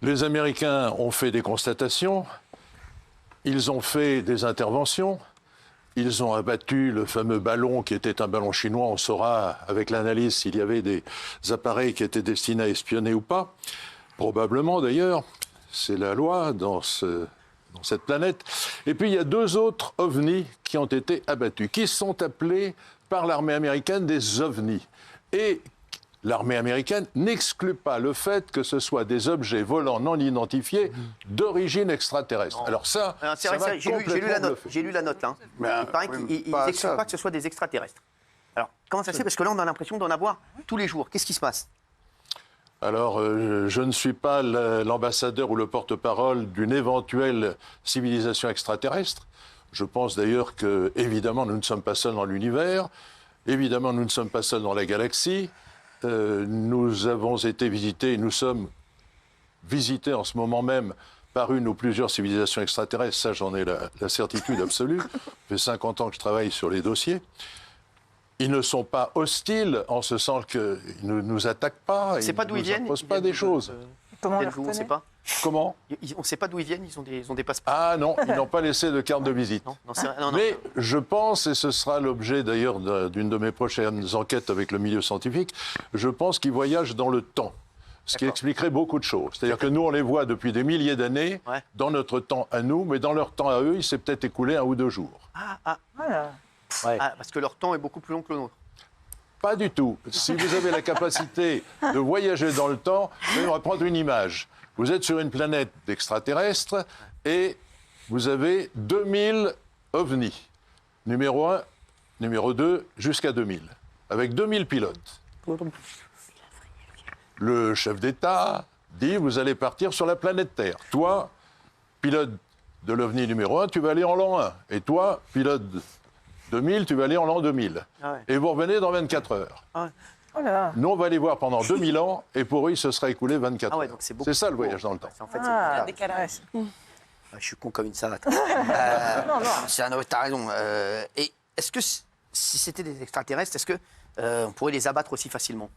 Les Américains ont fait des constatations, ils ont fait des interventions, ils ont abattu le fameux ballon qui était un ballon chinois. On saura avec l'analyse s'il y avait des appareils qui étaient destinés à espionner ou pas. Probablement d'ailleurs, c'est la loi dans cette planète. Et puis il y a 2 autres ovnis qui ont été abattus, qui sont appelés par l'armée américaine des ovnis. Et l'armée américaine n'exclut pas le fait que ce soit des objets volants non identifiés d'origine extraterrestre. Alors ça, j'ai lu la note là. Il paraît qu'ils n'excluent pas que ce soit des extraterrestres. Alors, comment ça se fait? Parce que là, on a l'impression d'en avoir tous les jours. Qu'est-ce qui se passe? Alors, je ne suis pas l'ambassadeur ou le porte-parole d'une éventuelle civilisation extraterrestre. Je pense d'ailleurs que, évidemment, nous ne sommes pas seuls dans l'univers. Évidemment, nous ne sommes pas seuls dans la galaxie. Nous avons été visités, nous sommes visités en ce moment même par une ou plusieurs civilisations extraterrestres. Ça, j'en ai la certitude absolue. Ça fait 50 ans que je travaille sur les dossiers. Ils ne sont pas hostiles en ce sens qu'ils ne nous attaquent pas. On ne sait pas d'où ils viennent. Ils ne posent pas des choses. Comment On ne sait pas. Comment? On ne sait pas d'où ils viennent, ils ont des passeports. Ah non, ils n'ont pas laissé de carte de visite. Non. Mais je pense, et ce sera l'objet d'ailleurs d'une de mes prochaines enquêtes avec le milieu scientifique, je pense qu'ils voyagent dans le temps. Ce qui expliquerait beaucoup de choses. C'est-à-dire que nous, on les voit depuis des milliers d'années, dans notre temps à nous, mais dans leur temps à eux, il s'est peut-être écoulé 1 ou 2 jours. Voilà. Parce que leur temps est beaucoup plus long que le nôtre. Pas du tout. Si vous avez la capacité de voyager dans le temps, on va prendre une image. Vous êtes sur une planète d'extraterrestres et vous avez 2000 ovnis. Numéro 1, numéro 2, jusqu'à 2000. Avec 2000 pilotes. Le chef d'État dit, vous allez partir sur la planète Terre. Toi, pilote de l'OVNI numéro 1, tu vas aller en l'an 1. Et toi, pilote 2000, tu vas aller en l'an 2000. Et vous revenez dans 24 heures. Voilà. Nous, on va les voir pendant 2000 ans, et pour eux, il se sera écoulé 24 heures. C'est ça, le voyage dans le temps. En fait, Décalage. je suis con comme une savate. Non. T'as raison. Et est-ce que si c'était des extraterrestres, est-ce que on pourrait les abattre aussi facilement?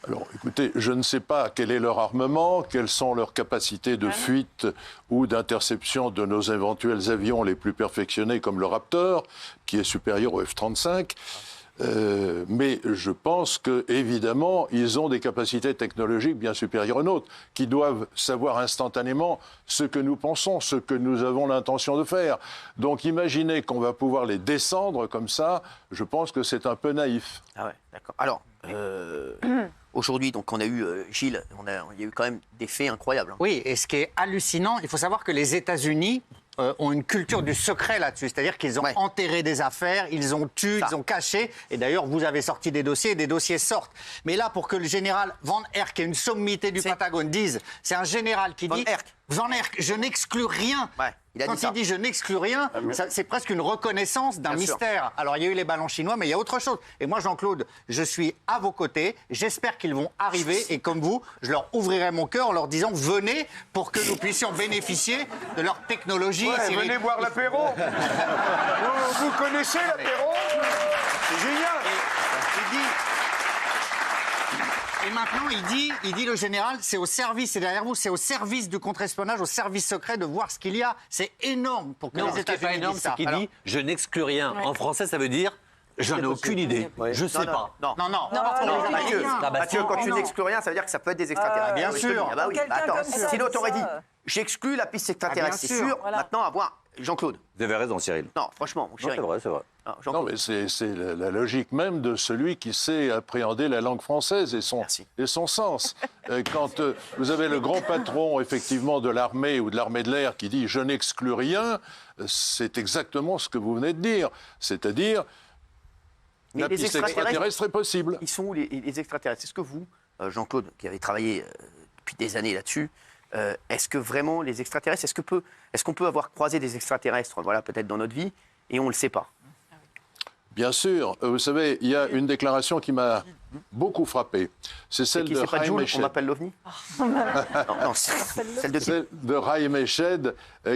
Alors, écoutez, je ne sais pas quel est leur armement, quelles sont leurs capacités de fuite ou d'interception de nos éventuels avions les plus perfectionnés, comme le Raptor, qui est supérieur au F-35. Mais je pense qu'évidemment, ils ont des capacités technologiques bien supérieures aux nôtres, qui doivent savoir instantanément ce que nous pensons, ce que nous avons l'intention de faire. Donc imaginez qu'on va pouvoir les descendre comme ça, je pense que c'est un peu naïf. Ah ouais, d'accord. Alors, aujourd'hui, donc on a eu, Gilles, il y a eu quand même des faits incroyables. Oui, et ce qui est hallucinant, il faut savoir que les États-Unis ont une culture du secret là-dessus. C'est-à-dire qu'ils ont enterré des affaires, ils ont tué, ils ont caché. Et d'ailleurs, vous avez sorti des dossiers sortent. Mais là, pour que le général Van Herk, qui est une sommité du Pentagone, dise, c'est un général qui dit... Van Herk, je n'exclus rien. Quand il dit je n'exclus rien, c'est presque une reconnaissance d'un mystère. Alors, il y a eu les ballons chinois, mais il y a autre chose. Et moi, Jean-Claude, je suis à vos côtés. J'espère qu'ils vont arriver. Et comme vous, je leur ouvrirai mon cœur en leur disant venez pour que nous puissions bénéficier de leur technologie. Venez boire l'apéro. Vous connaissez l'apéro? C'est génial. Et maintenant, il dit le général, c'est au service, c'est derrière vous, c'est au service du contre-espionnage, au service secret de voir ce qu'il y a. C'est énorme pour que les États-Unis disent ça. Ce qui n'est pas énorme, c'est qu'il dit « je n'exclus rien ». En français, ça veut dire « je n'ai aucune idée, je ne sais pas ». Non, Mathieu, quand tu n'exclus rien, ça veut dire que ça peut être des extraterrestres. Bien sûr. Ah bah oui. Attends, sinon t'aurais dit j'exclus la piste extraterrestre, c'est sûr. Maintenant, à voir. Jean-Claude. Vous avez raison, Cyril. Non, franchement, mon chéri. C'est vrai, c'est vrai. Non, mais c'est la logique même de celui qui sait appréhender la langue française et son sens. Quand vous avez le grand patron, effectivement, de l'armée ou de l'armée de l'air qui dit « je n'exclus rien », c'est exactement ce que vous venez de dire. C'est-à-dire, la piste extraterrestre est possible. Ils sont où les extraterrestres? Est-ce que vous, Jean-Claude, qui avez travaillé depuis des années là-dessus, est-ce que vraiment les extraterrestres, est-ce qu'on peut avoir croisé des extraterrestres, voilà, peut-être dans notre vie, et on ne le sait pas? Bien sûr. Vous savez, il y a une déclaration qui m'a beaucoup frappé. C'est celle de Chaim Eshed. On m'appelle l'OVNI? Non, celle de qui? Celle de Chaim Eshed,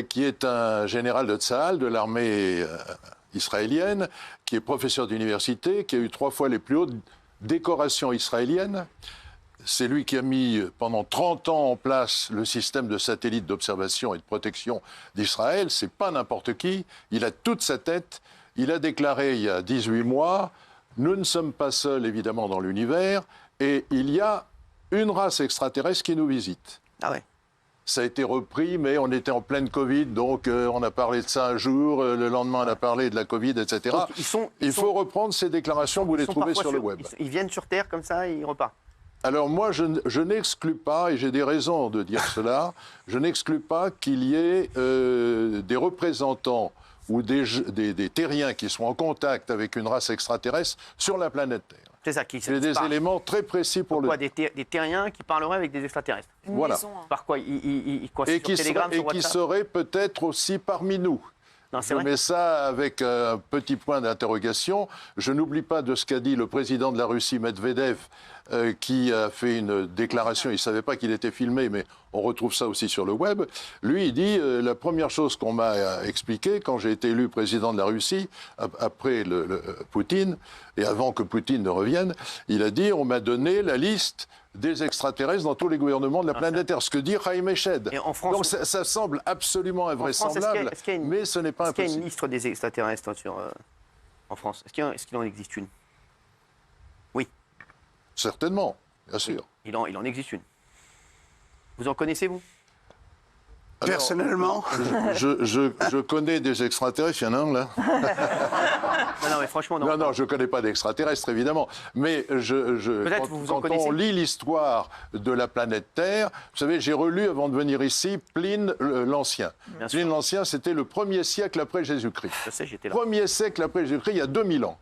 qui est un général de Tsahal, de l'armée israélienne, qui est professeur d'université, qui a eu 3 fois les plus hautes décorations israéliennes. c'est lui qui a mis pendant 30 ans en place le système de satellites d'observation et de protection d'Israël. C'est pas n'importe qui. Il a toute sa tête. Il a déclaré il y a 18 mois, nous ne sommes pas seuls évidemment dans l'univers et il y a une race extraterrestre qui nous visite. Ah ouais. Ça a été repris, mais on était en pleine Covid, donc on a parlé de ça un jour, le lendemain on a parlé de la Covid, etc. Donc, il faut reprendre ces déclarations, vous les trouvez sur le web. Ils viennent sur Terre comme ça et ils repartent. Alors moi, je n'exclus pas, et j'ai des raisons de dire cela, je n'exclus pas qu'il y ait des représentants ou des terriens qui sont en contact avec une race extraterrestre sur la planète Terre. C'est ça qui C'est des éléments très précis pour le... Des terriens qui parleraient avec des extraterrestres. Voilà. Par quoi quoi, Et sur qui Telegram, sur WhatsApp seraient peut-être aussi parmi nous. Non, c'est Je vrai. mets ça avec un petit point d'interrogation. Je n'oublie pas de ce qu'a dit le président de la Russie, Medvedev, qui a fait une déclaration. Il ne savait pas qu'il était filmé, mais on retrouve ça aussi sur le web. Lui, il dit la première chose qu'on m'a expliqué quand j'ai été élu président de la Russie, après Poutine, et avant que Poutine ne revienne, il a dit on m'a donné la liste des extraterrestres dans tous les gouvernements de la planète Terre, ce que dit Chaim Eshed. Et en France, donc ça semble absolument invraisemblable, mais ce n'est pas Est-ce qu'il y a une impossible. liste des extraterrestres en France? Est-ce qu'il en existe une? Oui, Certainement, bien sûr. il en existe une. Vous en connaissez, vous? Personnellement, Je connais des extraterrestres, il y en a un là. Non, mais franchement, non. Non, je ne connais pas d'extraterrestres, évidemment. Mais Peut-être vous en quand connaissez. on lit l'histoire de la planète Terre, vous savez, j'ai relu avant de venir ici Pline l'Ancien. Bien sûr. Pline l'Ancien, c'était le 1er siècle après Jésus-Christ. Je sais, j'étais là. 1er siècle après Jésus-Christ, il y a 2000 ans.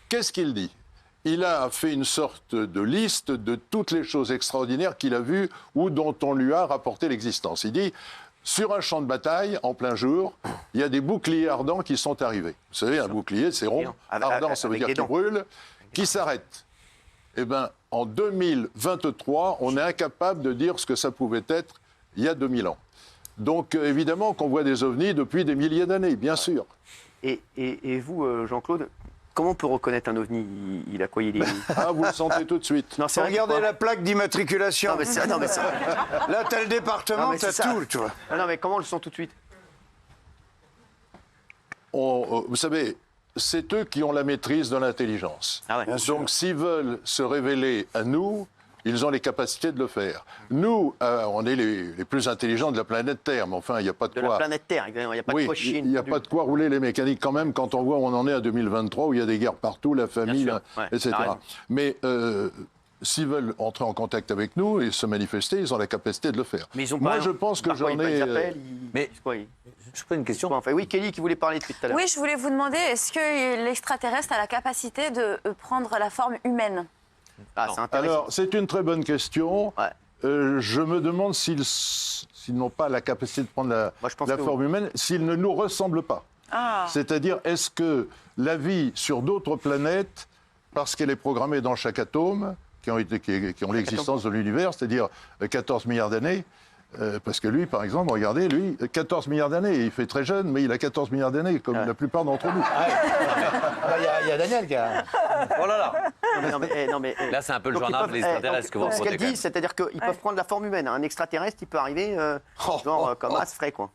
Qu'est-ce qu'il dit? Il a fait une sorte de liste de toutes les choses extraordinaires qu'il a vues ou dont on lui a rapporté l'existence. Il dit, sur un champ de bataille, en plein jour, il y a des boucliers ardents qui sont arrivés. Vous savez, un bouclier, c'est rond. Ardent, ça veut avec dire des qu'il dents. brûle. Qui s'arrête. Eh bien, en 2023, on est incapable de dire ce que ça pouvait être il y a 2000 ans. Donc, évidemment qu'on voit des ovnis depuis des milliers d'années, bien sûr. Et vous, Jean-Claude, comment on peut reconnaître un ovni? Il a quoi? Il est... Ah, vous le sentez tout de suite. Non, c'est vrai. regardez Pourquoi la plaque d'immatriculation. Non, mais c'est... Non, mais c'est... Là, t'as le département, Non, mais t'as c'est ça. tout, tu vois. Non, mais comment on le sent tout de suite? Vous savez, c'est eux qui ont la maîtrise de l'intelligence. Ah ouais. Bien sûr. Donc, s'ils veulent se révéler à nous, ils ont les capacités de le faire. Nous, on est les plus intelligents de la planète Terre, mais enfin, il n'y a pas de De quoi... la planète Terre, exactement. Il n'y a pas Oui, de quoi chier. il n'y a pas de quoi rouler les mécaniques quand même quand on voit où on en est à 2023, où il y a des guerres partout, la famille, Bien sûr, ouais, etc. t'as raison. Mais s'ils veulent entrer en contact avec nous et se manifester, ils ont la capacité de le faire. Mais ils ont Moi, pas... je pense que par quoi j'en ils ai... appellent, Mais- c'est quoi, ils... Je pose une question. Enfin, oui, Kelly qui voulait parler depuis tout à l'heure. Oui, je voulais vous demander, est-ce que l'extraterrestre a la capacité de prendre la forme humaine? Ah, c'est intéressant. Alors, c'est une très bonne question. Ouais. Je me demande s'ils n'ont pas la capacité de prendre la Moi, je pense que forme humaine, s'ils ne nous ressemblent pas. C'est-à-dire, est-ce que la vie sur d'autres planètes, parce qu'elle est programmée dans chaque atome, qui ont l'existence de l'univers, c'est-à-dire 14 milliards d'années, parce que lui, par exemple, regardez, lui, 14 milliards d'années, il fait très jeune, mais il a 14 milliards d'années, comme la plupart d'entre nous. Il y a Daniel qui a... Oh là là. Non, mais, Là, c'est un peu le donc, ils journal peuvent- des extraterrestres que vous Ce racontez. qu'elle dit, c'est-à-dire qu'ils peuvent prendre la forme humaine. Un extraterrestre, il peut arriver comme as frais, quoi.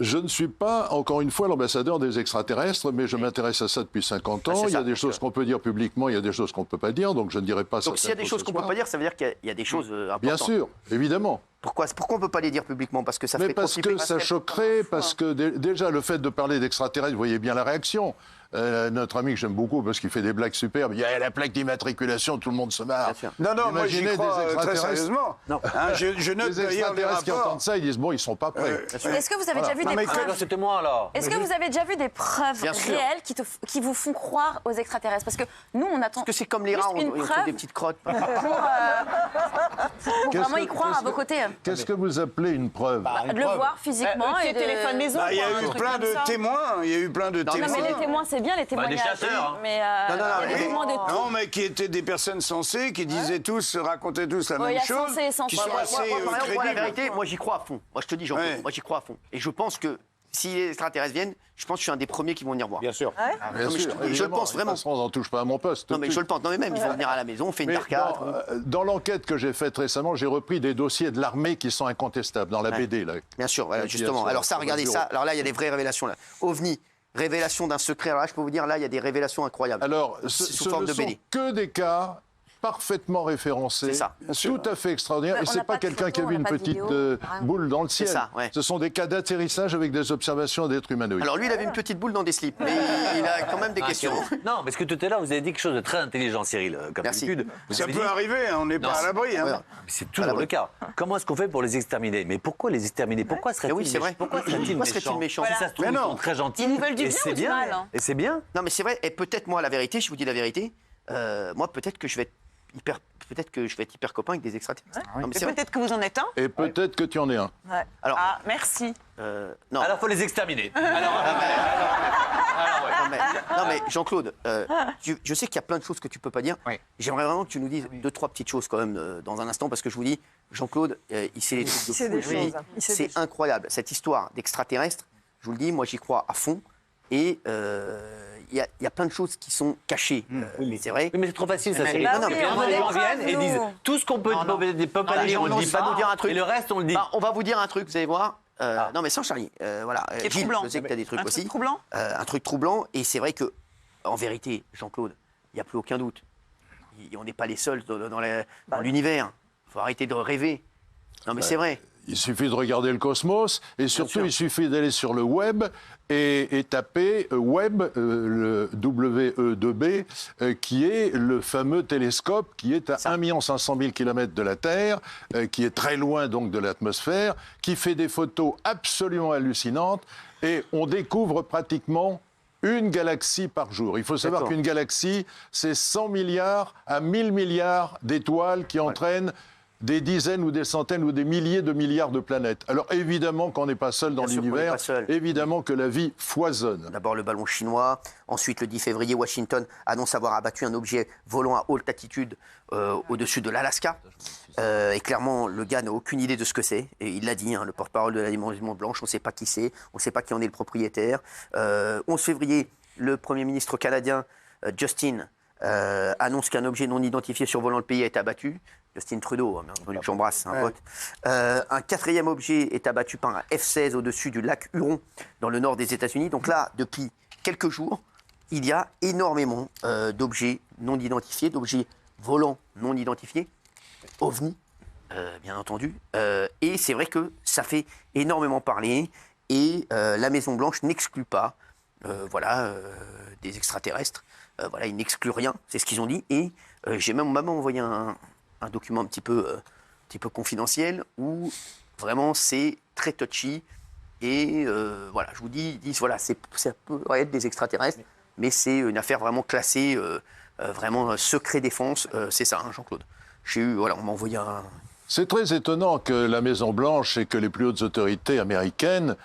Je ne suis pas, encore une fois, l'ambassadeur des extraterrestres, mais je m'intéresse à ça depuis 50 ans. c'est Il y a ça, des donc, choses qu'on peut dire publiquement, il y a des choses qu'on ne peut pas dire, donc je ne dirai pas ça. Donc s'il y a des choses qu'on ne peut pas dire, ça veut dire qu'il y a des choses importantes. Bien sûr, évidemment. Pourquoi on ne peut pas les dire publiquement? Parce que ça Mais ferait parce trop que flipper. ça choquerait, parce que déjà le fait de parler d'extraterrestres, vous voyez bien la réaction. Notre ami que j'aime beaucoup parce qu'il fait des blagues superbes, il y a la plaque d'immatriculation, tout le monde se marre. Bien sûr. Non, moi j'y Imaginez crois des très extraterrestres. sérieusement. Hein, je note Les d'ailleurs les extraterrestres qui rapports. entendent ça, ils disent bon, ils sont pas prêts. Est-ce que vous avez déjà vu des Alors, preuves? c'était moi, alors. Est-ce que vous avez déjà vu des preuves Bien sûr. réelles qui vous font croire aux extraterrestres? Parce que nous, on attend Parce que c'est comme les juste rats, on une trouve preuve des petites crottes. pour vraiment y croire à vos côtés. Qu'est-ce que vous appelez une preuve De le voir physiquement et de... téléphone maison. Il y a quoi, un eu truc plein comme de ça. témoins. Il y a eu plein de Non, témoins. mais les témoins, c'est bien, les témoignages. chasseurs, hein. Mais Non, non, il y a des témoins de tout. Non, mais qui étaient des personnes sensées, qui disaient tous, racontaient tous la Ouais, il y même a chose, sensé et sensé. qui sont Moi, assez Moi, la crédibles. vérité, moi j'y crois à fond. Moi je te dis, Jean-Claude, Ouais. moi j'y crois à fond. Et je pense que si les extraterrestres viennent, je pense que je suis un des premiers qui vont venir voir. Bien sûr. Bien mais sûr, je le évidemment. pense vraiment. De toute façon, on n'en touche pas à mon poste. Non, mais je le pense. Non, mais même, ils vont venir à la maison, on fait une Mais arcade. dans l'enquête que j'ai faite récemment, j'ai repris des dossiers de l'armée qui sont incontestables dans la Ouais. BD. Là. Bien sûr, voilà, Et puis, justement. il y a Alors ça, sur le regardez bureau. ça. Alors là, il y a des vraies révélations. Là. OVNI, révélation d'un secret. Alors là, je peux vous dire, là, il y a des révélations incroyables. Alors, Sous ce forme ne de sont BD. que des cas parfaitement référencés, C'est ça. tout à fait extraordinaire. Ouais, Et on c'est n'a pas pas de quelqu'un qui a photos, vu on une n'a pas de petite vidéo. boule dans le ciel. ça, ouais. Ce sont des cas d'atterrissage avec des observations d'êtres humanoïdes. Alors lui, il avait une petite boule dans des slips, mais il a quand même des questions. Non, parce que tout à l'heure, vous avez dit quelque chose de très intelligent, Cyril, comme Merci. d'habitude. Vous Ça avez peut dit, arriver, hein, on n'est pas à l'abri. Hein. Ouais. c'est toujours le cas. Comment est-ce qu'on fait pour les exterminer? Mais pourquoi les exterminer? Pourquoi serait-il oui, c'est vrai. Pourquoi serait-il Pourquoi serait-il méchant Si ça se trouve, Mais ils non. sont très gentils. Ils veulent du et bien c'est ou du bien. mal, hein. Et c'est bien. Non, mais c'est vrai. Et peut-être moi, la vérité, je vous dis la vérité. Moi, peut-être que je vais être hyper copain avec des extraterrestres. Non, mais Et c'est vrai. peut-être que vous en êtes un. Et peut-être que tu en es un. Ouais. Alors- Ah, merci. Non. Alors, faut les exterminer. Non, mais Jean-Claude, je sais qu'il y a plein de choses que tu peux pas dire. Oui. J'aimerais vraiment que tu nous dises deux, trois petites choses quand même dans un instant, parce que je vous dis, Jean-Claude, il sait les trucs de Il sait fou. des Je vous dis, choses, hein. Il sait des c'est choses. incroyable. Cette histoire d'extraterrestres, je vous le dis, moi j'y crois à fond. Et il y a plein de choses qui sont cachées. Mais c'est vrai. Oui, mais c'est trop facile, ça, Cyril. Bah Parce oui, que les on veut gens des viennent et preuves, disent nous. tout ce qu'on peut pas les dire, gens on le n'osent dit pas pas. nous dire un truc. Et le reste, on le dit. Bah, on va vous dire un truc, vous allez voir. Non, mais sans Charlie. Voilà. Qui est Gilles, troublant. je sais que tu as des trucs Un aussi. truc troublant. Un truc troublant. Et c'est vrai que, en vérité, Jean-Claude, il n'y a plus aucun doute. On n'est pas les seuls dans l'univers. Il faut arrêter de rêver. Non, mais c'est vrai. Il suffit de regarder le cosmos et surtout sûr. il suffit d'aller sur le web et taper web, le WE2B, qui est le fameux télescope qui est à 1 500 000 km de la Terre, qui est très loin donc de l'atmosphère, qui fait des photos absolument hallucinantes et on découvre pratiquement une galaxie par jour. Il faut savoir D'accord. qu'une galaxie, c'est 100 milliards à 1000 milliards d'étoiles qui entraînent des dizaines ou des centaines ou des milliers de milliards de planètes. Alors évidemment qu'on n'est pas seul dans Bien sûr qu'on n'est l'univers, pas seul. évidemment que la vie foisonne. D'abord le ballon chinois. Ensuite, le 10 février, Washington annonce avoir abattu un objet volant à haute altitude au-dessus de l'Alaska. Et clairement, le gars n'a aucune idée de ce que c'est. Et il l'a dit, hein, le porte-parole de la Maison Blanche, on ne sait pas qui c'est, on ne sait pas qui en est le propriétaire. 11 février, le Premier ministre canadien, Justin, annonce qu'un objet non identifié survolant le pays a été abattu. Justin Trudeau, hein, bien entendu, que j'embrasse, un pote. Un quatrième objet est abattu par un F-16 au-dessus du lac Huron, dans le nord des États-Unis. Donc là, depuis quelques jours, il y a énormément d'objets non identifiés, d'objets volants non identifiés, OVNI, bien entendu. Et c'est vrai que ça fait énormément parler. Et la Maison-Blanche n'exclut pas des extraterrestres. Voilà, ils n'excluent rien, c'est ce qu'ils ont dit. Et j'ai même envoyé un document un petit peu confidentiel où vraiment c'est très touchy. Et voilà, je vous dis, ils disent voilà, ça peut être des extraterrestres, mais c'est une affaire vraiment classée, vraiment secret défense. C'est ça, hein, Jean-Claude. On m'a envoyé un. C'est très étonnant que la Maison-Blanche et que les plus hautes autorités américaines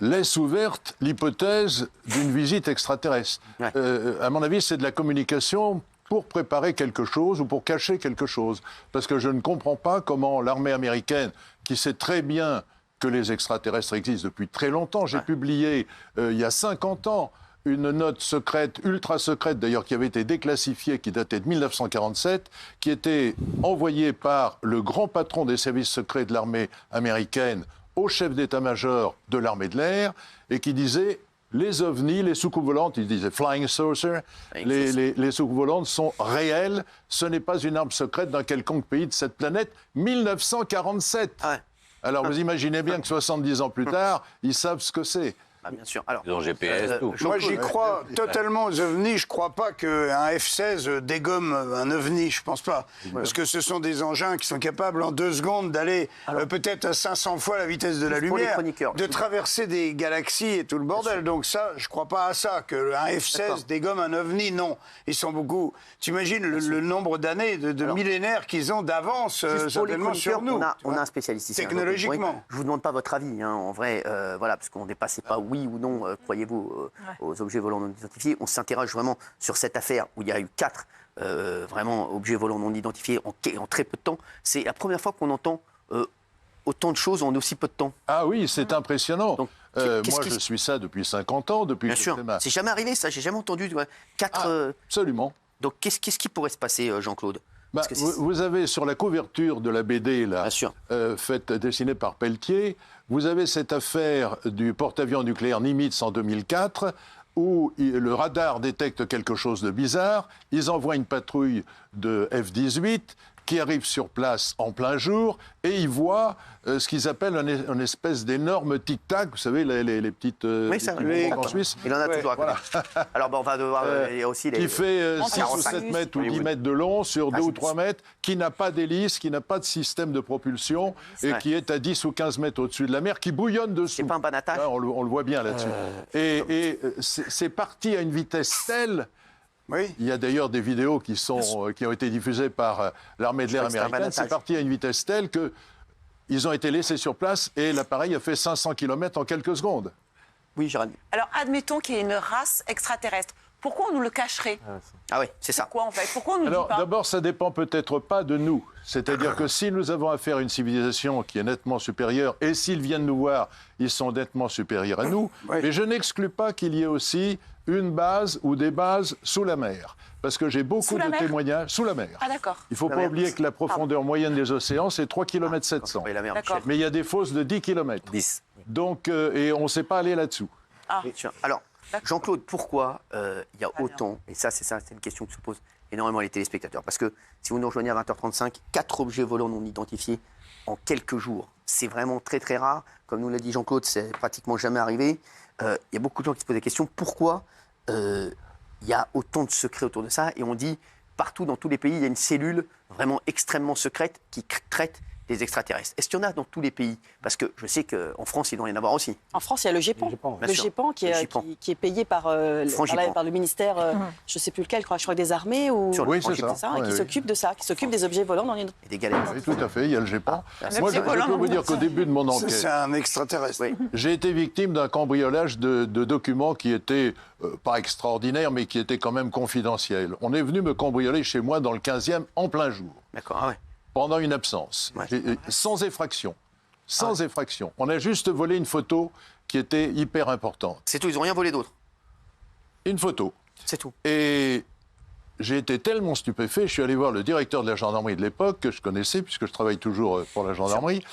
laissent ouverte l'hypothèse d'une visite extraterrestre. Ouais. À mon avis, c'est de la communication pour préparer quelque chose ou pour cacher quelque chose. Parce que je ne comprends pas comment l'armée américaine, qui sait très bien que les extraterrestres existent depuis très longtemps, j'ai publié il y a 50 ans une note secrète, ultra secrète d'ailleurs, qui avait été déclassifiée, qui datait de 1947, qui était envoyée par le grand patron des services secrets de l'armée américaine au chef d'état-major de l'armée de l'air, et qui disait les ovnis, les soucoupes volantes, il disait flying saucer, les soucoupes volantes sont réelles, ce n'est pas une arme secrète d'un quelconque pays de cette planète. 1947. Ouais. Alors vous imaginez bien que 70 ans plus tard, ils savent ce que c'est. Ah, bien sûr. Alors, Ils ont GPS, tout. Moi, j'y crois totalement aux ovnis. Je ne crois pas qu'un F-16 dégomme un ovni. Je ne pense pas. Parce que ce sont des engins qui sont capables, en 2 secondes, d'aller peut-être à 500 fois la vitesse de la Juste pour les lumière, chroniqueurs. de traverser des galaxies et tout le bordel. Donc ça, je ne crois pas à ça. Qu'un F-16 D'accord. dégomme un ovni, non. Ils sont beaucoup... Tu imagines le nombre d'années, de millénaires qu'ils ont d'avance, juste pour les certainement, sur chroniqueurs, nous. on a un spécialiste ici. hein, Technologiquement. donc, je vous demande pas votre avis, hein, en vrai, voilà, parce qu'on ne dépassait pas oui ou non, croyez-vous, aux objets volants non identifiés. On s'interroge vraiment sur cette affaire où il y a eu 4 vraiment objets volants non identifiés en très peu de temps. C'est la première fois qu'on entend autant de choses en aussi peu de temps. Ah oui, c'est impressionnant. Donc, Moi, je suis ça depuis 50 ans, depuis Bien que sûr, je fais ma... c'est jamais arrivé ça, j'ai jamais entendu. Tu vois, Absolument. Donc qu'est-ce qui pourrait se passer, Jean-Claude? Parce que vous avez sur la couverture de la BD, là, Bien sûr. dessinée par Pelletier, vous avez cette affaire du porte-avions nucléaire Nimitz en 2004, où le radar détecte quelque chose de bizarre. Ils envoient une patrouille de F-18 qui arrive sur place en plein jour et ils voient ce qu'ils appellent une espèce d'énorme tic-tac. Vous savez, les petites bombes en Suisse. Il en a toujours à côté. Alors, on va devoir... il y a aussi les... Qui fait 6 ou 7 mètres ou 10 mètres de long sur 2 ou 3 mètres, qui n'a pas d'hélice, qui n'a pas de système de propulsion et qui est à 10 ou 15 mètres au-dessus de la mer, qui bouillonne dessous. C'est pas un banatage. Là, on le voit bien là-dessus. Et c'est parti à une vitesse telle... Oui. Il y a d'ailleurs des vidéos qui ont été diffusées par l'armée de l'air américaine. C'est parti à une vitesse telle qu'ils ont été laissés sur place et l'appareil a fait 500 km en quelques secondes. Oui, Gérald. Alors, admettons qu'il y ait une race extraterrestre. Pourquoi on nous le cacherait? Ah oui, c'est ça. Pourquoi, en fait? Pourquoi on nous Alors, dit pas? d'abord, ça dépend peut-être pas de nous. C'est-à-dire que si nous avons affaire à une civilisation qui est nettement supérieure, et s'ils viennent nous voir, ils sont nettement supérieurs à nous, Oui. mais je n'exclus pas qu'il y ait aussi une base ou des bases sous la mer. Parce que j'ai beaucoup de témoignages sous la mer. Ah, d'accord. Il ne faut pas oublier que la profondeur moyenne des océans, c'est 3,7 km. Oui, la mer, D'accord. Mais il y a des fosses de 10 km. 10. Donc, et on ne sait pas aller là-dessous. Tiens, alors, Jean-Claude, pourquoi il y a autant, et ça, c'est une question que se posent énormément les téléspectateurs, parce que si vous nous rejoignez à 20h35, 4 objets volants non identifiés en quelques jours, c'est vraiment très très rare. Comme nous l'a dit Jean-Claude, c'est pratiquement jamais arrivé. Il y a beaucoup de gens qui se posent des questions. Pourquoi il y a autant de secrets autour de ça? Et on dit, partout dans tous les pays, il y a une cellule vraiment extrêmement secrète qui traite des extraterrestres. Est-ce qu'il y en a dans tous les pays? Parce que je sais qu'en France, il doit y en avoir aussi. En France, il y a le GEPAN. Bien Le sûr. GEPAN qui est payé par le ministère, je ne sais plus lequel, je crois des armées. Ou... Oui, c'est GEPAN. ça. et qui s'occupe de ça, qui s'occupe des objets volants dans les... Et des galettes. Oui, tout à fait, il y a le GEPAN. Moi, je volant, peux vous dire qu'au début de mon enquête, C'est un extraterrestre. Oui. j'ai été victime d'un cambriolage de documents qui étaient pas extraordinaires, mais qui étaient quand même confidentiels. On est venu me cambrioler chez moi dans le 15e en plein jour, D'accord, ah ouais. pendant une absence, Ouais. sans effraction. Sans effraction. On a juste volé une photo qui était hyper importante. C'est tout, ils n'ont rien volé d'autre. Une photo. C'est tout. Et j'ai été tellement stupéfait, je suis allé voir le directeur de la gendarmerie de l'époque, que je connaissais, puisque je travaille toujours pour la gendarmerie.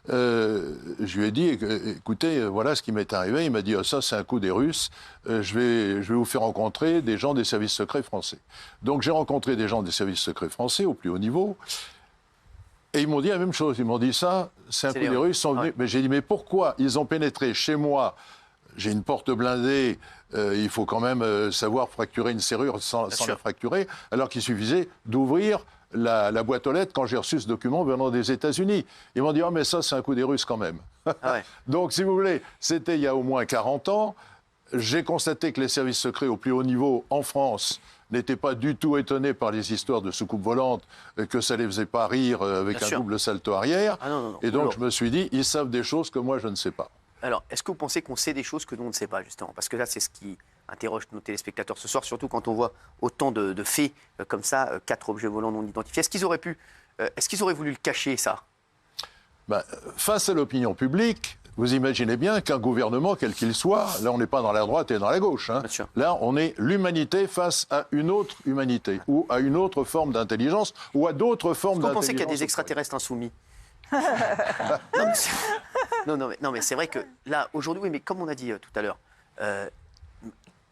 Je lui ai dit, écoutez, voilà ce qui m'est arrivé. Il m'a dit, ça c'est un coup des Russes, je vais vous faire rencontrer des gens des services secrets français. Donc j'ai rencontré des gens des services secrets français au plus haut niveau. Et ils m'ont dit la même chose. Ils m'ont dit ça, c'est un coup des Russes. Ils sont venus. Ouais. Mais j'ai dit, mais pourquoi ils ont pénétré chez moi? J'ai une porte blindée, il faut quand même savoir fracturer une serrure sans la fracturer, alors qu'il suffisait d'ouvrir la boîte aux lettres quand j'ai reçu ce document venant des États-Unis. Ils m'ont dit, oh mais ça c'est un coup des Russes quand même. Ah ouais. Donc si vous voulez, c'était il y a au moins 40 ans. J'ai constaté que les services secrets au plus haut niveau en France n'étaient pas du tout étonnés par les histoires de soucoupes volantes, que ça les faisait pas rire avec Bien un sûr. double salto arrière. Ah non. Et donc Oula. je me suis dit, ils savent des choses que moi je ne sais pas. Alors, est-ce que vous pensez qu'on sait des choses que nous, on ne sait pas, justement? Parce que là, c'est ce qui interroge nos téléspectateurs ce soir, surtout quand on voit autant de faits comme ça, 4 objets volants non identifiés. Est-ce qu'ils auraient voulu le cacher, ça? Ben, face à l'opinion publique, vous imaginez bien qu'un gouvernement, quel qu'il soit, là on n'est pas dans la droite et dans la gauche, hein. Bien sûr. Là on est l'humanité face à une autre humanité, ou à une autre forme d'intelligence, ou à d'autres formes Est-ce qu'on d'intelligence. pensait qu'il y a des extraterrestres insoumis? Non, mais c'est vrai que là, aujourd'hui, oui, mais comme on a dit tout à l'heure,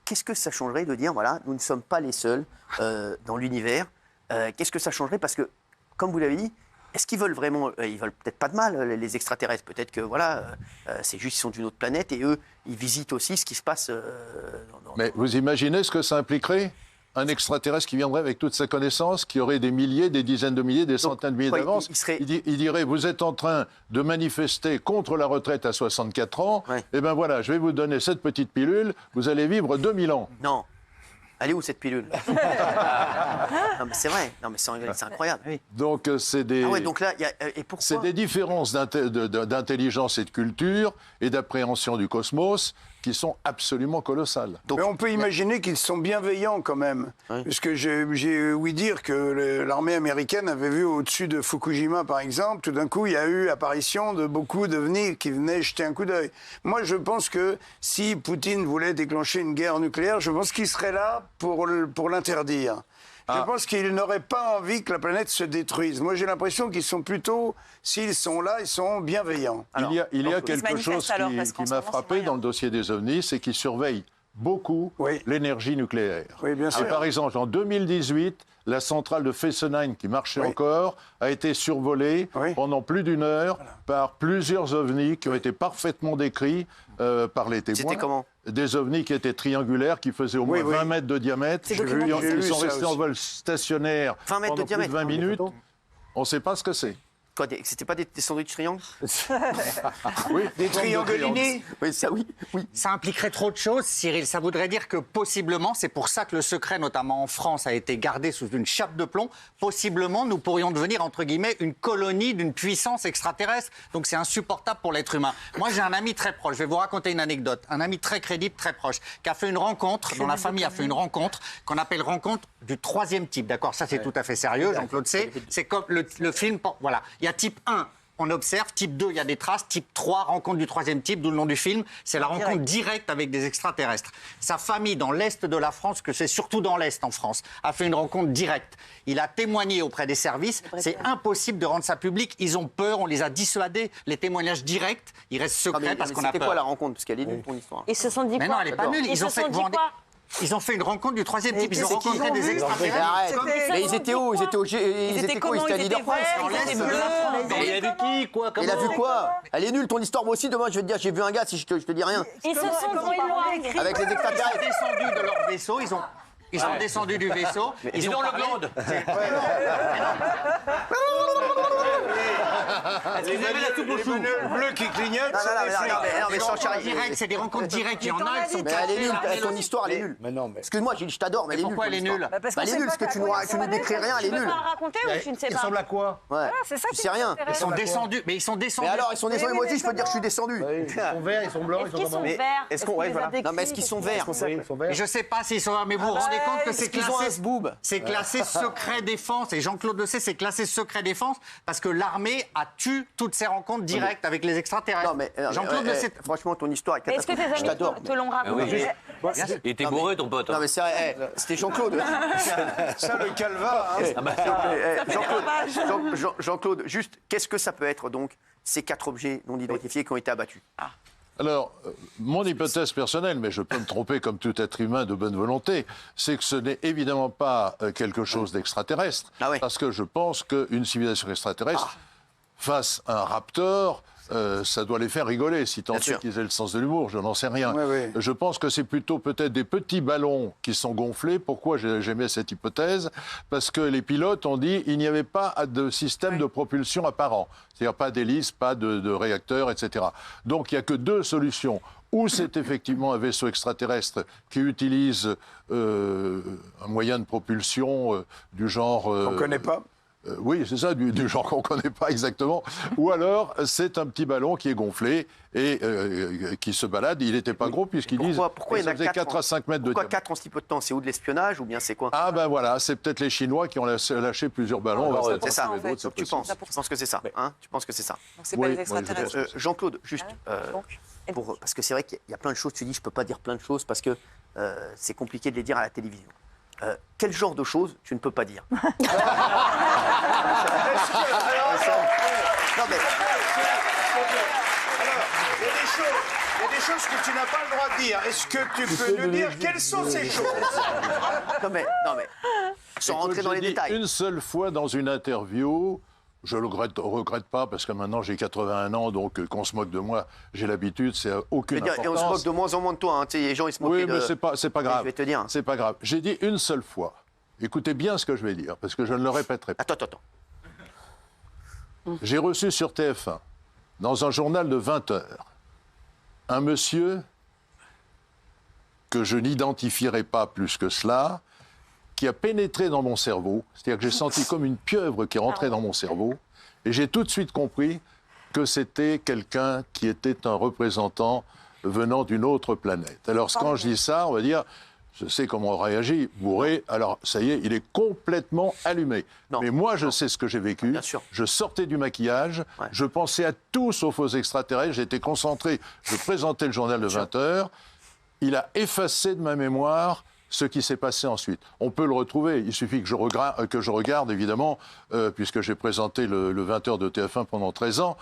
qu'est-ce que ça changerait de dire, voilà, nous ne sommes pas les seuls dans l'univers? Qu'est-ce que ça changerait? Parce que, comme vous l'avez dit, est-ce qu'ils veulent vraiment, ils veulent peut-être pas de mal, les extraterrestres, peut-être que, voilà, c'est juste qu'ils sont d'une autre planète et eux, ils visitent aussi ce qui se passe Mais vous imaginez ce que ça impliquerait? Un extraterrestre qui viendrait avec toute sa connaissance, qui aurait des milliers, des dizaines de milliers, des centaines de milliers d'avance. Il dirait, vous êtes en train de manifester contre la retraite à 64 ans. Ouais. Eh bien voilà, je vais vous donner cette petite pilule, vous allez vivre 2000 ans. Non. Elle est où, cette pilule? Non, mais c'est vrai. Non, mais c'est incroyable. Donc c'est des... Ah ouais, donc là, et pourquoi? C'est des différences d'intelligence et de culture et d'appréhension du cosmos qui sont absolument colossales. Mais on peut imaginer qu'ils sont bienveillants quand même. Oui. Puisque j'ai ouï dire que l'armée américaine avait vu au-dessus de Fukushima, par exemple, tout d'un coup, il y a eu apparition de beaucoup d'ovnis qui venaient jeter un coup d'œil. Moi, je pense que si Poutine voulait déclencher une guerre nucléaire, je pense qu'il serait là pour l'interdire. Je pense qu'il n'aurait pas envie que la planète se détruise. Moi, j'ai l'impression qu'ils sont plutôt, s'ils sont là, ils sont bienveillants. Il y a quelque manifestent chose alors, parce qui qu'en ce m'a moment, c'est frappé moyen. dans le dossier des ovnis, c'est qu'ils surveillent beaucoup l'énergie nucléaire. Oui, bien sûr. Et par exemple, en 2018, la centrale de Fessenheim, qui marchait encore, a été survolée pendant plus d'une heure par plusieurs ovnis qui ont été parfaitement décrits par les témoins. C'était comment ? Des ovnis qui étaient triangulaires, qui faisaient au moins 20 mètres de diamètre. J'ai vu Ils sont ça restés aussi. en vol stationnaire 20 mètres de pendant plus de diamètre. 20 minutes. On ne sait pas ce que c'est. Quoi, c'était pas des sandwichs triangles? Oui, Des triangelini. Oui, ça oui. Oui. Ça impliquerait trop de choses, Cyril. Ça voudrait dire que possiblement, c'est pour ça que le secret, notamment en France, a été gardé sous une chape de plomb, possiblement nous pourrions devenir, entre guillemets, une colonie d'une puissance extraterrestre. Donc c'est insupportable pour l'être humain. Moi, j'ai un ami très proche, je vais vous raconter une anecdote. Un ami très crédible, très proche, qui a fait une rencontre, dont la famille a fait une rencontre, qu'on appelle rencontre du troisième type. D'accord, ça c'est tout à fait sérieux, Jean-Claude C. C'est comme le film, voilà. Il y a type 1. On observe, type 2, il y a des traces, type 3, rencontre du troisième type, d'où le nom du film, c'est la rencontre directe avec des extraterrestres. Sa famille, dans l'Est de la France, que c'est surtout dans l'Est en France, a fait une rencontre directe. Il a témoigné auprès des services, c'est impossible de rendre ça public, ils ont peur, on les a dissuadés, les témoignages directs, ils restent secrets parce qu'on a C'était peur. quoi la rencontre? Parce qu'elle est nulle, ton histoire. Ils se sont dit Mais quoi non, elle n'est pas nulle, Ils se sont dit quoi? Ils ont fait une rencontre du troisième type, ils ont c'est qui? rencontré des Mais extraterrestres. arrête. Comme- Mais ils étaient où? Ils étaient quoi? Ils étaient à Leader-Price. verts, ils étaient bleus. Mais il a vu qui, quoi? Il a vu comment quoi? Elle est nulle, ton histoire. Moi aussi, demain, je vais te dire, j'ai vu un gars, si je te dis rien. Ils se sont dit Avec les Ils sont extraterrestres. descendus de leur vaisseau, ils sont descendus du vaisseau. Dis donc le parlé- glande. Est-ce que vous avez la soupe au chou? Bleu qui clignote, Non, c'est des flics. mais sans charrier. Direct, c'est des rencontres directes. Il y en a, elles sont Mais elle est nulle, cachées. ton histoire, elle est nulle. Mais non, mais. Excuse-moi, je t'adore, mais elle est nulle. Pourquoi elle est nulle? Bah, elle est nulle, parce que tu nous décris rien, elle est Tu veux nulle. pas la raconter ou tu ne sais Il pas ressemble à quoi? Ouais. C'est ça Tu sais rien. Ils sont descendus, mais ils sont descendus. Mais alors, ils sont descendus, moi aussi, je peux te dire que je suis descendu. Ils sont verts, ils sont blancs, Est-ce ils qu'ils sont sont comment? verts est-ce qu'on- ouais, voilà. Non, mais est-ce qu'ils sont verts? Oui, ils sont verts. Et je sais pas s'ils sont mais vous vous rendez compte que c'est Est-ce qu'ils ont un classé. sboob? C'est classé secret défense. Et Jean-Claude le sait, c'est classé secret défense parce que l'armée a tué toutes ces rencontres directes avec les extraterrestres. Non, mais Jean-Claude le sait. franchement, ton histoire est Est-ce que catastrophique. tes Je amis t'adore. te l'ont raconté? Il était bourré, ton pote. Non, mais c'est vrai, c'était Jean-Claude. Ça, le calva. Hein. Ah bah, Jean-Claude, juste, qu'est-ce que ça peut être donc ces 4 objets non identifiés qui ont été abattus? Alors, mon hypothèse personnelle, mais je peux me tromper comme tout être humain de bonne volonté, c'est que ce n'est évidemment pas quelque chose d'extraterrestre. Ah ouais. Parce que je pense qu'une civilisation extraterrestre, face à un raptor, ça doit les faire rigoler, si tant Bien est sûr. qu'ils aient le sens de l'humour, je n'en sais rien. Ouais, ouais. Je pense que c'est plutôt peut-être des petits ballons qui sont gonflés. Pourquoi j'aimais cette hypothèse? Parce que les pilotes ont dit qu'il n'y avait pas de système de propulsion apparent. C'est-à-dire pas d'hélice, pas de réacteur, etc. Donc il n'y a que 2 solutions. Ou c'est effectivement un vaisseau extraterrestre qui utilise un moyen de propulsion du genre... On ne connaît pas. Oui, c'est ça, du genre qu'on ne connaît pas exactement. Ou alors, c'est un petit ballon qui est gonflé et qui se balade. Il n'était pas gros puisqu'ils disent Pourquoi il y en ça a faisait 4 à 5 mètres de Pourquoi diamètre. 4 en si peu de temps? C'est ou de l'espionnage ou bien c'est quoi? Ah ben voilà, c'est peut-être les Chinois qui ont lâché plusieurs ballons. On va C'est s'attendre ça, à en d'autres, fait. c'est Donc tu possible. penses que c'est ça, hein? Tu penses que c'est ça? Donc c'est Oui, pas oui, des extraterrestres. Jean-Claude, juste Donc, parce que c'est vrai qu'il y a plein de choses. Tu dis, je peux pas dire plein de choses parce que c'est compliqué de les dire à la télévision. Quel genre de choses tu ne peux pas dire? Non mais Il y a des choses que tu n'as pas le droit de dire. Est-ce que tu peux nous dire quelles sont ces choses? non mais sans rentrer dans les J'ai dit détails. une seule fois dans une interview, je le regrette pas parce que maintenant j'ai 81 ans, donc qu'on se moque de moi, j'ai l'habitude, c'est aucune Et on se moque importance. de moins en moins de toi. Hein. Tu sais, les gens ils se moquent Oui, de. mais c'est pas grave. Je vais te dire. C'est pas grave. J'ai dit une seule fois. Écoutez bien ce que je vais dire, parce que je ne le répéterai pas. Attends. J'ai reçu sur TF1, dans un journal de 20 heures, un monsieur que je n'identifierai pas plus que cela, qui a pénétré dans mon cerveau, c'est-à-dire que j'ai senti comme une pieuvre qui rentrait dans mon cerveau, et j'ai tout de suite compris que c'était quelqu'un qui était un représentant venant d'une autre planète. Alors, quand je dis ça, on va dire, je sais comment on réagit, Bourré, alors ça y est, il est complètement allumé. Non. Mais moi, je sais ce que j'ai vécu. Bien sûr. Je sortais du maquillage, je pensais à tout sauf aux extraterrestres, j'étais concentré, je présentais le journal de 20h. Il a effacé de ma mémoire ce qui s'est passé ensuite. On peut le retrouver, il suffit que je regarde, évidemment, puisque j'ai présenté le 20h de TF1 pendant 13 ans,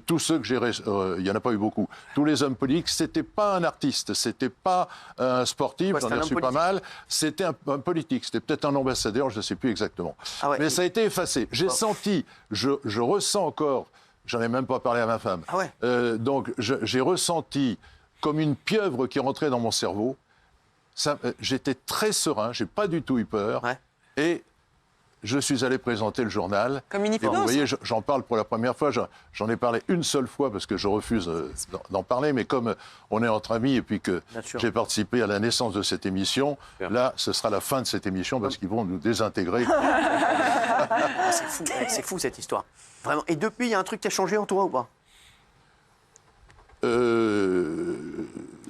tous ceux que j'ai... il n'y en a pas eu beaucoup. Tous les hommes politiques, c'était pas un artiste, c'était pas un sportif, j'en ai reçu pas mal, c'était un politique, c'était peut-être un ambassadeur, je ne sais plus exactement. Ah ouais. Mais ça a été effacé. J'ai senti, je ressens encore, j'en ai même pas parlé à ma femme, Ah ouais. donc j'ai ressenti comme une pieuvre qui rentrait dans mon cerveau. J'étais très serein, j'ai pas du tout eu peur. Ouais. Et je suis allé présenter le journal. Comme une Et hypnose. vous voyez, j'en parle pour la première fois. J'en ai parlé une seule fois parce que je refuse d'en parler. Mais comme on est entre amis et puis que j'ai participé à la naissance de cette émission, là, ce sera la fin de cette émission parce qu'ils vont nous désintégrer. Ah, c'est fou cette histoire. Vraiment. Et depuis, il y a un truc qui a changé en toi ou pas?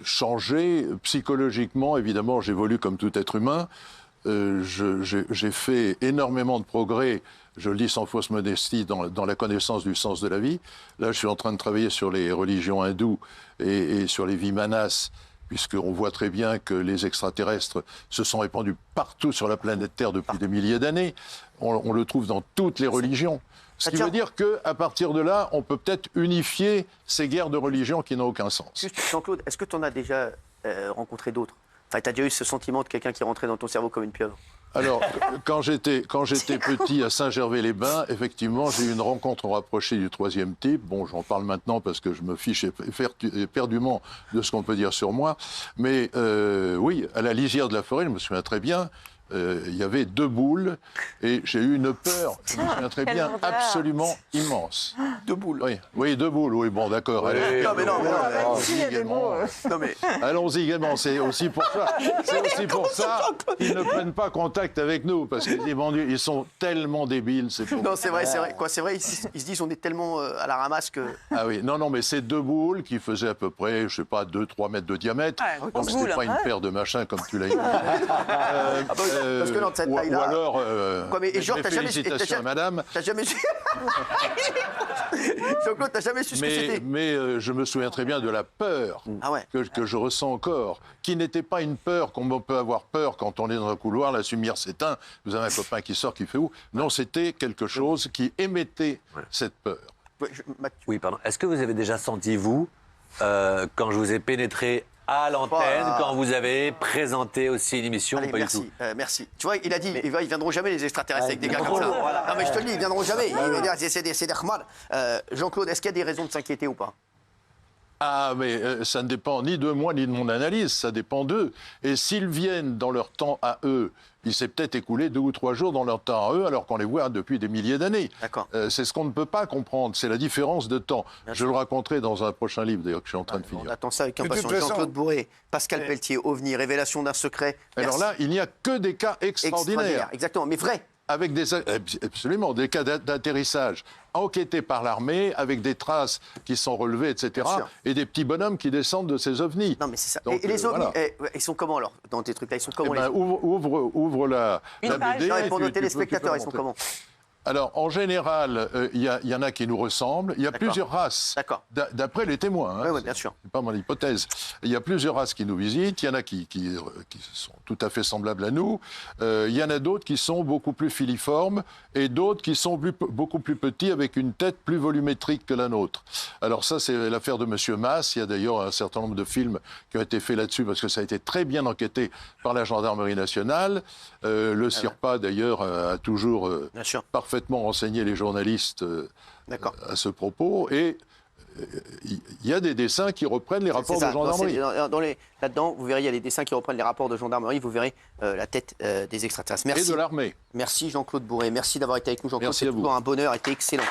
Changer psychologiquement, évidemment, j'évolue comme tout être humain. J'ai fait énormément de progrès, je le dis sans fausse modestie, dans la connaissance du sens de la vie. Là, je suis en train de travailler sur les religions hindoues et sur les vimanas, puisqu'on voit très bien que les extraterrestres se sont répandus partout sur la planète Terre depuis des milliers d'années. On le trouve dans toutes les religions. Ce qui veut dire qu'à partir de là, on peut peut-être unifier ces guerres de religion qui n'ont aucun sens. Juste, Jean-Claude, est-ce que tu en as déjà rencontré d'autres? Enfin, tu as déjà eu ce sentiment de quelqu'un qui est rentré dans ton cerveau comme une pieuvre? Alors, quand j'étais petit à Saint-Gervais-les-Bains, effectivement, j'ai eu une rencontre rapprochée du troisième type. Bon, j'en parle maintenant parce que je me fiche éperdument de ce qu'on peut dire sur moi. Mais oui, à la lisière de la forêt, je me souviens très bien, il y avait 2 boules et j'ai eu une peur, je me souviens très bien, absolument immense. 2 boules? Oui, 2 boules, oui, bon, d'accord. Allez, non, mais non, allons-y également. Non, mais... Allons-y également, c'est aussi pour ça. C'est aussi pour ça qu'ils ne prennent pas contact avec nous, parce qu'ils ils sont tellement débiles. Non, c'est vrai, c'est vrai. Quoi, c'est vrai, ils se disent on est tellement à la ramasse que... Ah oui, non, mais c'est 2 boules qui faisaient à peu près, je sais pas, 2-3 mètres de diamètre. Donc c'était pas une paire de machins comme tu l'as dit. Parce que non, de cette taille-là... Ou alors, et genre, félicitations à madame. T'as jamais su... Jean-Claude, t'as jamais su ce que c'était? Mais je me souviens très bien de la peur que je ressens encore, qui n'était pas une peur qu'on peut avoir peur quand on est dans un couloir, la lumière s'éteint, vous avez un copain qui sort, qui fait où? Non, c'était quelque chose qui émettait cette peur. Oui, pardon. Est-ce que vous avez déjà senti, vous, quand je vous ai pénétré à l'antenne, quand vous avez présenté aussi une émission? Allez, pas merci, du tout. merci. Tu vois, il a dit, ils viendront jamais les extraterrestres avec des gars comme ça. Non, mais je te le dis, ils viendront jamais. C'est des Rahman. Jean-Claude, est-ce qu'il y a des raisons de s'inquiéter ou pas? Ah, mais ça ne dépend ni de moi ni de mon analyse, ça dépend d'eux. Et s'ils viennent dans leur temps à eux, il s'est peut-être écoulé 2 ou 3 jours dans leur temps à eux, alors qu'on les voit depuis des milliers d'années. C'est ce qu'on ne peut pas comprendre, c'est la différence de temps. Je le raconterai dans un prochain livre, d'ailleurs, que je suis en train de finir. On attend ça avec impatience. Jean-Claude Bourré, Pascal Pelletier, OVNI, révélation d'un secret. Alors là, il n'y a que des cas extraordinaires. Exactement, mais vrai. Avec absolument des cas d'atterrissage enquêtés par l'armée, avec des traces qui sont relevées, etc. Et des petits bonhommes qui descendent de ces ovnis. Non, mais c'est ça. Donc, et les ovnis, ils sont comment alors, dans tes trucs-là? Ils sont comment? Ouvre la BD. Non, pour nos téléspectateurs, ils sont comment? Alors, en général, il y en a qui nous ressemblent. Il y a plusieurs races, d'après les témoins. Oui, bien sûr. C'est pas mon hypothèse. Il y a plusieurs races qui nous visitent. Il y en a qui sont tout à fait semblables à nous. Il y en a d'autres qui sont beaucoup plus filiformes et d'autres qui sont beaucoup plus petits avec une tête plus volumétrique que la nôtre. Alors ça, c'est l'affaire de M. Masse. Il y a d'ailleurs un certain nombre de films qui ont été faits là-dessus parce que ça a été très bien enquêté par la gendarmerie nationale. Le CIRPA, d'ailleurs, a toujours parfaitement renseigné les journalistes à ce propos. Et il y a des dessins qui reprennent les rapports de gendarmerie. Là-dedans, vous verrez, il y a des dessins qui reprennent les rapports de gendarmerie. Vous verrez la tête des extraterrestres. Merci. Et de l'armée. Merci Jean-Claude Bourré. Merci d'avoir été avec nous, Jean-Claude. C'est toujours un bonheur. C'était excellent.